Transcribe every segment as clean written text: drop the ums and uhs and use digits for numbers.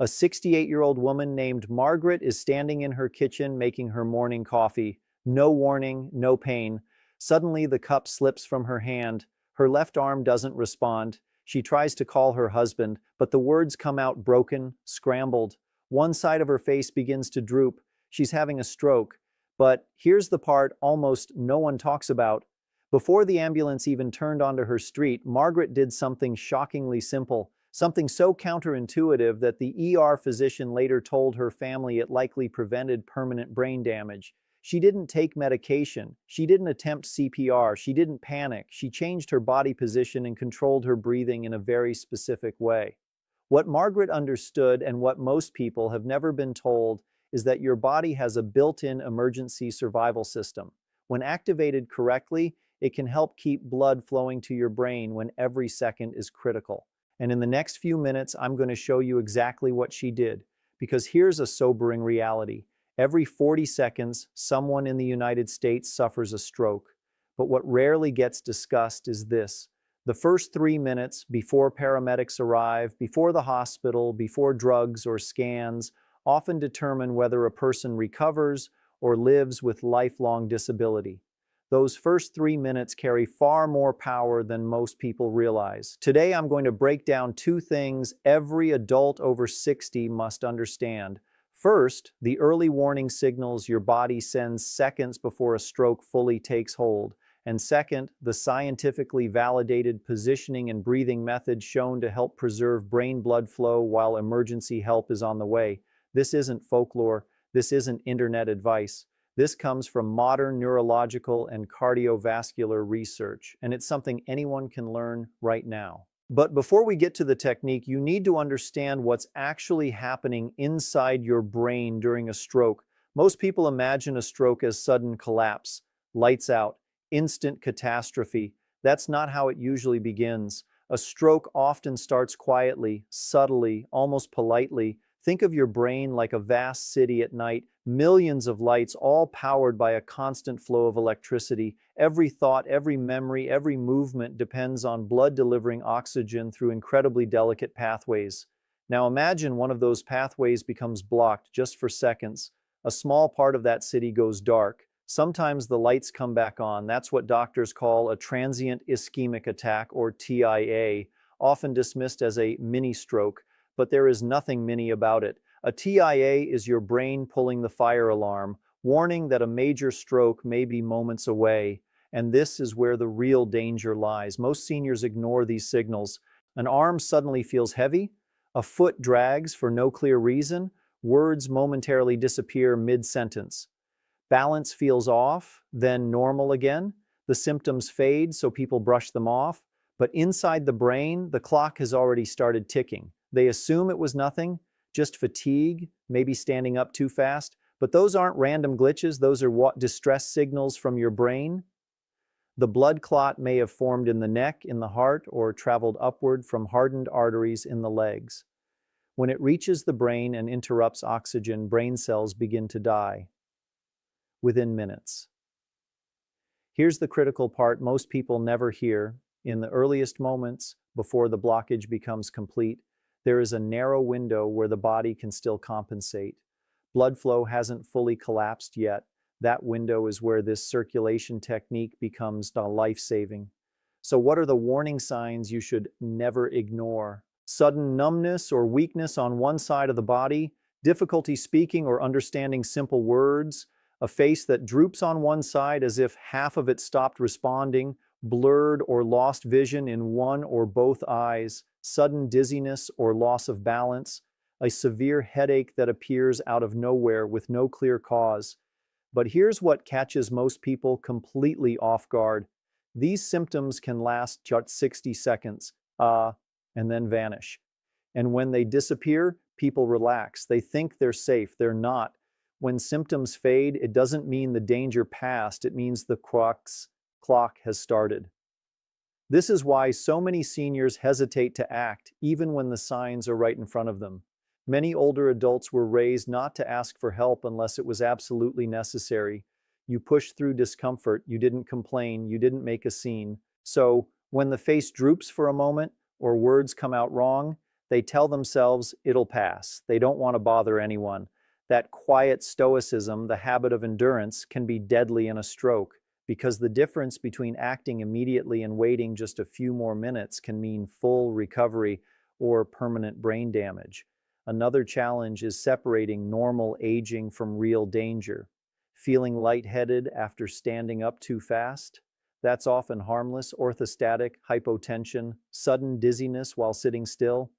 A 68-year-old woman named Margaret is standing in her kitchen making her morning coffee. No warning, no pain. Suddenly, the cup slips from her hand. Her left arm doesn't respond. She tries to call her husband, but the words come out broken, scrambled. One side of her face begins to droop. She's having a stroke. But here's the part almost no one talks about. Before the ambulance even turned onto her street, Margaret did something shockingly simple, something so counterintuitive that the ER physician later told her family it likely prevented permanent brain damage. She didn't take medication. She didn't attempt CPR. She didn't panic. She changed her body position and controlled her breathing in a very specific way. What Margaret understood, and what most people have never been told, is that your body has a built-in emergency survival system. When activated correctly, it can help keep blood flowing to your brain when every second is critical. And in the next few minutes, I'm going to show you exactly what she did. Because here's a sobering reality. Every 40 seconds, someone in the United States suffers a stroke. But what rarely gets discussed is this. The first 3 minutes before paramedics arrive, before the hospital, before drugs or scans, often determine whether a person recovers or lives with lifelong disability. Those first 3 minutes carry far more power than most people realize. Today, I'm going to break down 2 things every adult over 60 must understand. First, the early warning signals your body sends seconds before a stroke fully takes hold. And second, the scientifically validated positioning and breathing methods shown to help preserve brain blood flow while emergency help is on the way. This isn't folklore. This isn't internet advice. This comes from modern neurological and cardiovascular research, and it's something anyone can learn right now. But before we get to the technique, you need to understand what's actually happening inside your brain during a stroke. Most people imagine a stroke as sudden collapse, lights out, instant catastrophe. That's not how it usually begins. A stroke often starts quietly, subtly, almost politely. Think of your brain like a vast city at night, millions of lights, all powered by a constant flow of electricity. Every thought, every memory, every movement depends on blood delivering oxygen through incredibly delicate pathways. Now imagine one of those pathways becomes blocked just for seconds. A small part of that city goes dark. Sometimes the lights come back on. That's what doctors call a transient ischemic attack, or TIA, often dismissed as a mini stroke. But there is nothing mini about it. A TIA is your brain pulling the fire alarm, warning that a major stroke may be moments away. And this is where the real danger lies. Most seniors ignore these signals. An arm suddenly feels heavy, a foot drags for no clear reason, words momentarily disappear mid-sentence. Balance feels off, then normal again. The symptoms fade, so people brush them off. But inside the brain, the clock has already started ticking. They assume it was nothing, just fatigue, maybe standing up too fast. But those aren't random glitches. Those are what distress signals from your brain. The blood clot may have formed in the neck, in the heart, or traveled upward from hardened arteries in the legs. When it reaches the brain and interrupts oxygen, brain cells begin to die within minutes. Here's the critical part most people never hear. In the earliest moments, before the blockage becomes complete, there is a narrow window where the body can still compensate. Blood flow hasn't fully collapsed yet. That window is where this circulation technique becomes life-saving. So what are the warning signs you should never ignore? Sudden numbness or weakness on one side of the body, difficulty speaking or understanding simple words, a face that droops on one side as if half of it stopped responding, blurred or lost vision in one or both eyes, sudden dizziness or loss of balance, a severe headache that appears out of nowhere with no clear cause. But here's what catches most people completely off guard. These symptoms can last just 60 seconds, and then vanish. And when they disappear, people relax. They think they're safe. They're not. When symptoms fade, it doesn't mean the danger passed. It means the clock has started. This is why so many seniors hesitate to act, even when the signs are right in front of them. Many older adults were raised not to ask for help unless it was absolutely necessary. You pushed through discomfort, you didn't complain, you didn't make a scene. So, when the face droops for a moment, or words come out wrong, They tell themselves it'll pass. They don't want to bother anyone. That quiet stoicism, the habit of endurance, can be deadly in a stroke because the difference between acting immediately and waiting just a few more minutes can mean full recovery or permanent brain damage. Another challenge is separating normal aging from real danger. Feeling lightheaded after standing up too fast? That's often harmless. Orthostatic hypotension, sudden dizziness while sitting still?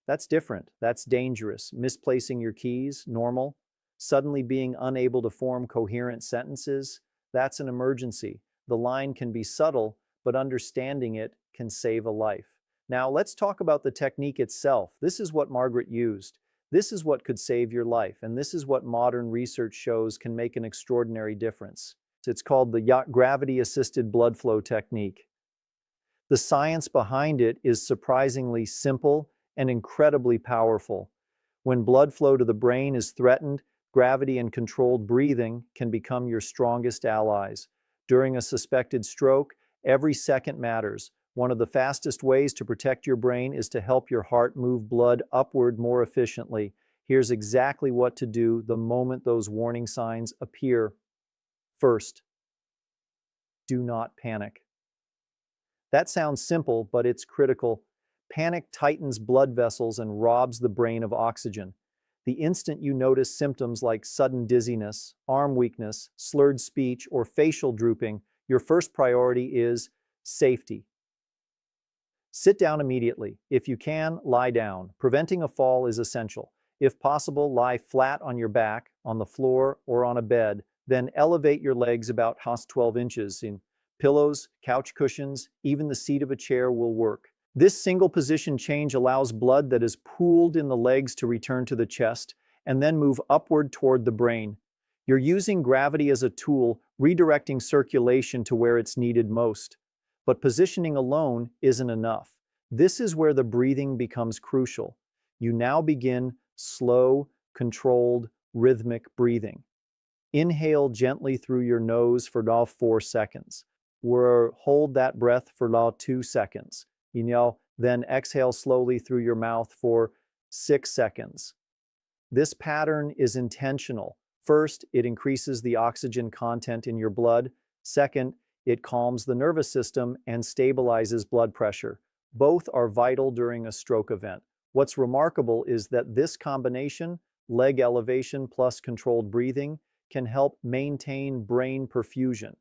That's different. That's dangerous. Misplacing your keys? Normal. Suddenly being unable to form coherent sentences? That's an emergency. The line can be subtle, but understanding it can save a life. Now, let's talk about the technique itself. This is what Margaret used. This is what could save your life, and this is what modern research shows can make an extraordinary difference. It's called the gravity-assisted blood flow technique. The science behind it is surprisingly simple and incredibly powerful. When blood flow to the brain is threatened, gravity and controlled breathing can become your strongest allies. During a suspected stroke, every second matters. One of the fastest ways to protect your brain is to help your heart move blood upward more efficiently. Here's exactly what to do the moment those warning signs appear. First, do not panic. That sounds simple, but it's critical. Panic tightens blood vessels and robs the brain of oxygen. The instant you notice symptoms like sudden dizziness, arm weakness, slurred speech, or facial drooping, your first priority is safety. Sit down immediately. If you can, lie down. Preventing a fall is essential. If possible, lie flat on your back, on the floor, or on a bed. Then elevate your legs about 12 inches. In pillows, couch cushions, even the seat of a chair will work. This single position change allows blood that is pooled in the legs to return to the chest and then move upward toward the brain. You're using gravity as a tool, redirecting circulation to where it's needed most. But positioning alone isn't enough. This is where the breathing becomes crucial. You now begin slow, controlled, rhythmic breathing. Inhale gently through your nose for 4 seconds. Hold that breath for 2 seconds. Then exhale slowly through your mouth for 6 seconds. This pattern is intentional. First, it increases the oxygen content in your blood. Second, it calms the nervous system and stabilizes blood pressure. Both are vital during a stroke event. What's remarkable is that this combination, leg elevation plus controlled breathing, can help maintain brain perfusion,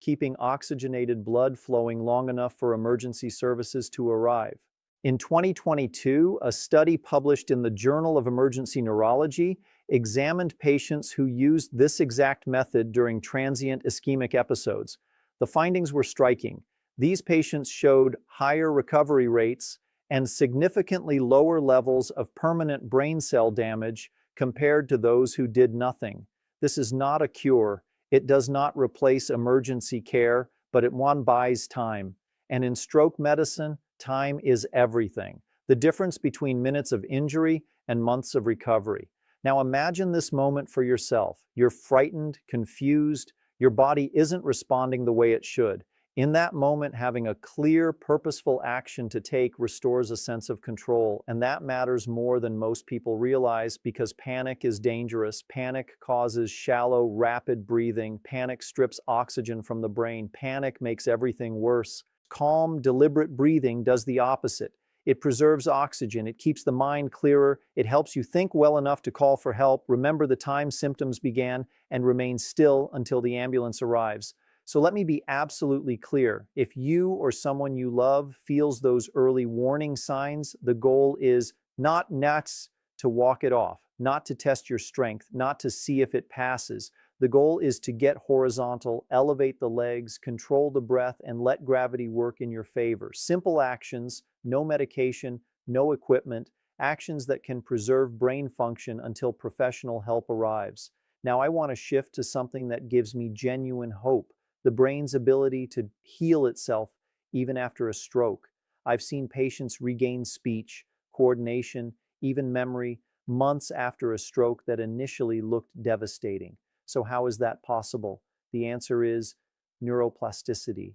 keeping oxygenated blood flowing long enough for emergency services to arrive. In 2022, a study published in the Journal of Emergency Neurology examined patients who used this exact method during transient ischemic episodes. The findings were striking. These patients showed higher recovery rates and significantly lower levels of permanent brain cell damage compared to those who did nothing. This is not a cure. It does not replace emergency care, but it buys time. And in stroke medicine, time is everything. The difference between minutes of injury and months of recovery. Now imagine this moment for yourself. You're frightened, confused, your body isn't responding the way it should. In that moment, having a clear, purposeful action to take restores a sense of control, and that matters more than most people realize because panic is dangerous. Panic causes shallow, rapid breathing. Panic strips oxygen from the brain. Panic makes everything worse. Calm, deliberate breathing does the opposite. It preserves oxygen. It keeps the mind clearer. It helps you think well enough to call for help, remember the time symptoms began, and remain still until the ambulance arrives. So let me be absolutely clear. If you or someone you love feels those early warning signs, the goal is not to walk it off, not to test your strength, not to see if it passes. The goal is to get horizontal, elevate the legs, control the breath, and let gravity work in your favor. Simple actions, no medication, no equipment, actions that can preserve brain function until professional help arrives. Now I want to shift to something that gives me genuine hope. The brain's ability to heal itself even after a stroke. I've seen patients regain speech, coordination, even memory, months after a stroke that initially looked devastating. So how is that possible? The answer is neuroplasticity.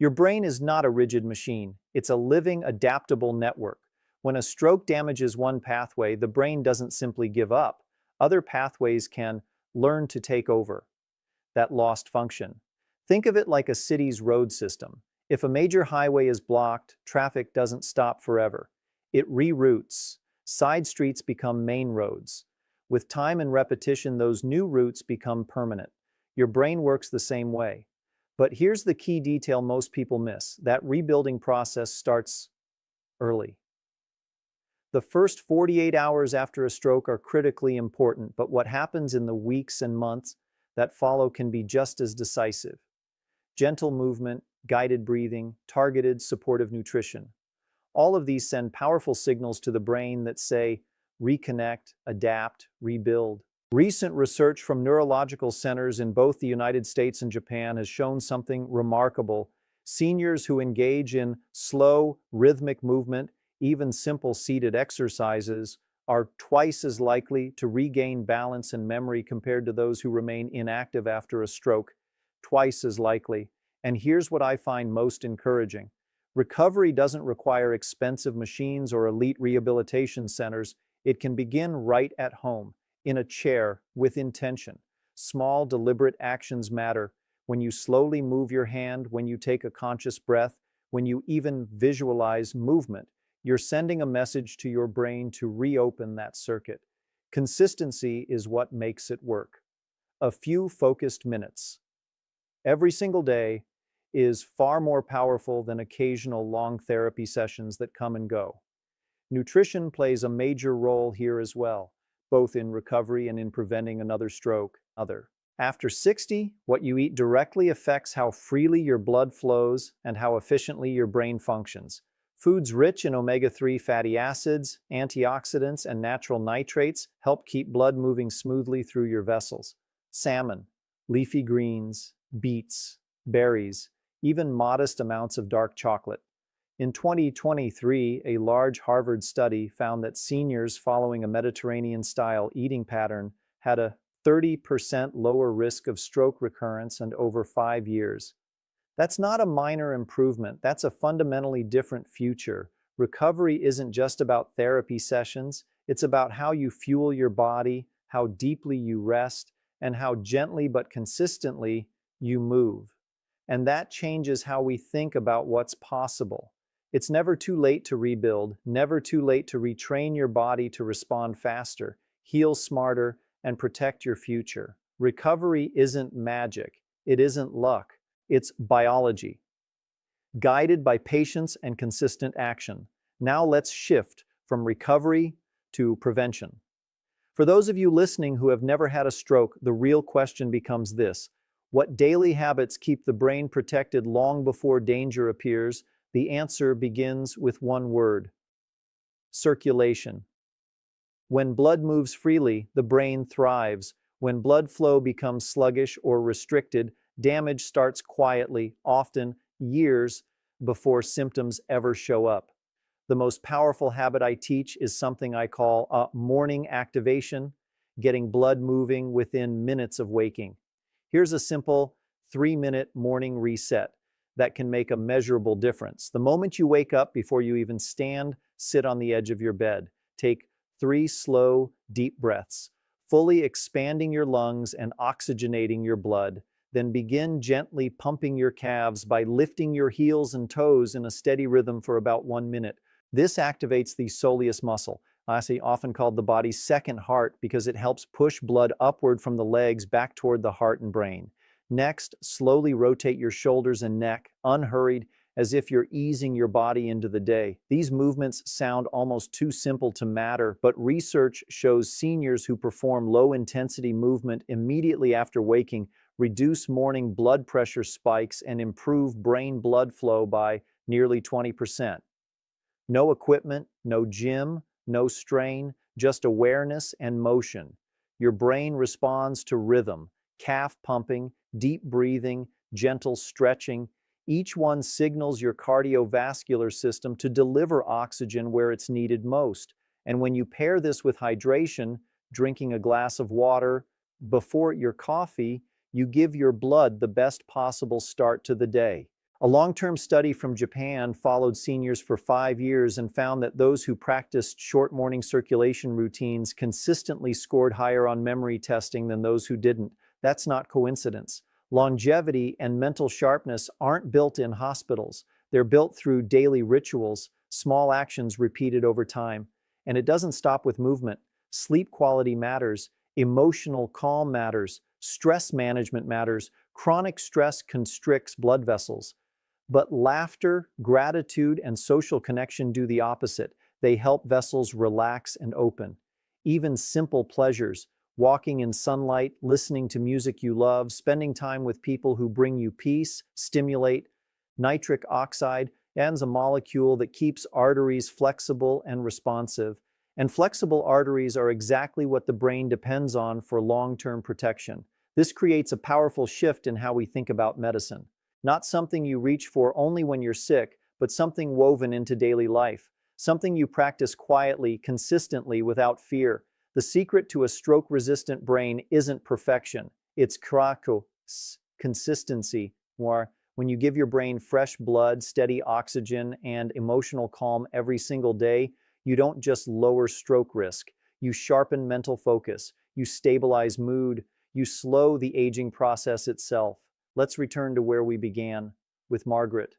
Your brain is not a rigid machine. It's a living, adaptable network. When a stroke damages one pathway, the brain doesn't simply give up. Other pathways can learn to take over that lost function. Think of it like a city's road system. If a major highway is blocked, traffic doesn't stop forever. It reroutes. Side streets become main roads. With time and repetition, those new routes become permanent. Your brain works the same way. But here's the key detail most people miss. That rebuilding process starts early. The first 48 hours after a stroke are critically important, but what happens in the weeks and months that follow can be just as decisive. Gentle movement, guided breathing, targeted supportive nutrition. All of these send powerful signals to the brain that say, reconnect, adapt, rebuild. Recent research from neurological centers in both the United States and Japan has shown something remarkable. Seniors who engage in slow, rhythmic movement, even simple seated exercises, are twice as likely to regain balance and memory compared to those who remain inactive after a stroke. Twice as likely. And here's what I find most encouraging. Recovery doesn't require expensive machines or elite rehabilitation centers. It can begin right at home, in a chair, with intention. Small, deliberate actions matter. When you slowly move your hand, when you take a conscious breath, when you even visualize movement, you're sending a message to your brain to reopen that circuit. Consistency is what makes it work. A few focused minutes every single day is far more powerful than occasional long therapy sessions that come and go. Nutrition plays a major role here as well, both in recovery and in preventing another stroke. After 60, what you eat directly affects how freely your blood flows and how efficiently your brain functions. Foods rich in omega-3 fatty acids, antioxidants, and natural nitrates help keep blood moving smoothly through your vessels. Salmon, leafy greens, beets, berries, even modest amounts of dark chocolate. In 2023, a large Harvard study found that seniors following a Mediterranean-style eating pattern had a 30% lower risk of stroke recurrence and over 5 years. That's not a minor improvement, that's a fundamentally different future. Recovery isn't just about therapy sessions, it's about how you fuel your body, how deeply you rest, and how gently but consistently you move. And that changes how we think about what's possible. It's never too late to rebuild, never too late to retrain your body to respond faster, heal smarter, and protect your future. Recovery isn't magic, it isn't luck. It's biology, guided by patience and consistent action. Now let's shift from recovery to prevention. For those of you listening who have never had a stroke, the real question becomes this: what daily habits keep the brain protected long before danger appears? The answer begins with one word: circulation. When blood moves freely, the brain thrives. When blood flow becomes sluggish or restricted, damage starts quietly, often years before symptoms ever show up. The most powerful habit I teach is something I call morning activation, getting blood moving within minutes of waking. Here's a simple 3-minute morning reset that can make a measurable difference. The moment you wake up, before you even stand, sit on the edge of your bed. Take 3 slow, deep breaths, fully expanding your lungs and oxygenating your blood. Then begin gently pumping your calves by lifting your heels and toes in a steady rhythm for about 1 minute. This activates the soleus muscle, often called the body's second heart, because it helps push blood upward from the legs back toward the heart and brain. Next, slowly rotate your shoulders and neck, unhurried, as if you're easing your body into the day. These movements sound almost too simple to matter, but research shows seniors who perform low-intensity movement immediately after waking reduce morning blood pressure spikes and improve brain blood flow by nearly 20%. No equipment, no gym, no strain, just awareness and motion. Your brain responds to rhythm, calf pumping, deep breathing, gentle stretching. Each one signals your cardiovascular system to deliver oxygen where it's needed most. And when you pair this with hydration, drinking a glass of water before your coffee, you give your blood the best possible start to the day. A long-term study from Japan followed seniors for 5 years and found that those who practiced short morning circulation routines consistently scored higher on memory testing than those who didn't. That's not coincidence. Longevity and mental sharpness aren't built in hospitals. They're built through daily rituals, small actions repeated over time. And it doesn't stop with movement. Sleep quality matters, emotional calm matters, stress management matters. Chronic stress constricts blood vessels. But laughter, gratitude, and social connection do the opposite. They help vessels relax and open. Even simple pleasures, walking in sunlight, listening to music you love, spending time with people who bring you peace, stimulate. Nitric oxide is a molecule that keeps arteries flexible and responsive. And flexible arteries are exactly what the brain depends on for long-term protection. This creates a powerful shift in how we think about medicine. Not something you reach for only when you're sick, but something woven into daily life. Something you practice quietly, consistently, without fear. The secret to a stroke-resistant brain isn't perfection. It's consistency. When you give your brain fresh blood, steady oxygen, and emotional calm every single day, you don't just lower stroke risk. You sharpen mental focus. You stabilize mood. You slow the aging process itself. Let's return to where we began, with Margaret.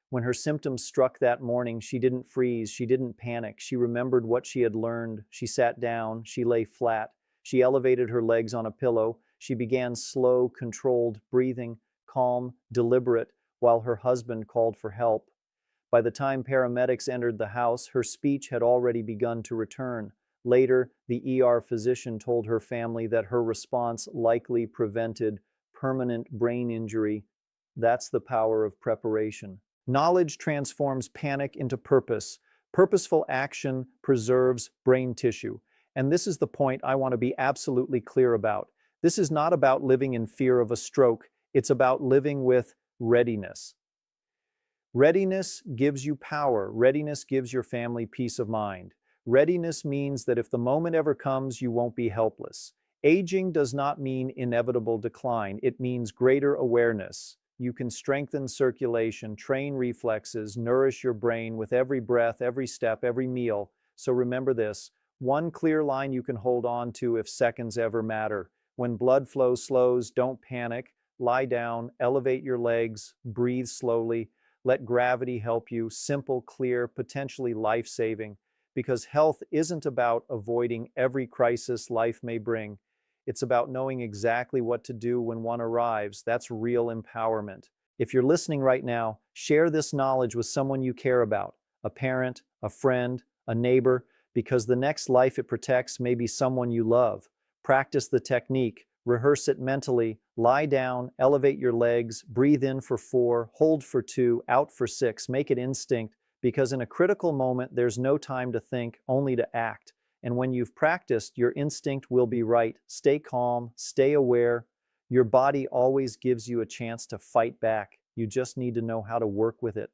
When her symptoms struck that morning, she didn't freeze, she didn't panic. She remembered what she had learned. She sat down, she lay flat. She elevated her legs on a pillow. She began slow, controlled breathing, calm, deliberate, while her husband called for help. By the time paramedics entered the house, her speech had already begun to return. Later, the ER physician told her family that her response likely prevented permanent brain injury. That's the power of preparation. Knowledge transforms panic into purpose. Purposeful action preserves brain tissue. And this is the point I want to be absolutely clear about. This is not about living in fear of a stroke. It's about living with readiness. Readiness gives you power. Readiness gives your family peace of mind. Readiness means that if the moment ever comes, you won't be helpless. Aging does not mean inevitable decline. It means greater awareness. You can strengthen circulation, train reflexes, nourish your brain with every breath, every step, every meal. So remember this, one clear line you can hold on to if seconds ever matter. When blood flow slows, don't panic. Lie down, elevate your legs, breathe slowly. Let gravity help you. Simple, clear, potentially life-saving. Because health isn't about avoiding every crisis life may bring. It's about knowing exactly what to do when one arrives. That's real empowerment. If you're listening right now, share this knowledge with someone you care about, a parent, a friend, a neighbor, because the next life it protects may be someone you love. Practice the technique, rehearse it mentally, lie down, elevate your legs, breathe in for 4, hold for 2, out for 6, make it instinct, because in a critical moment, there's no time to think, only to act. And when you've practiced, your instinct will be right. Stay calm, stay aware. Your body always gives you a chance to fight back. You just need to know how to work with it.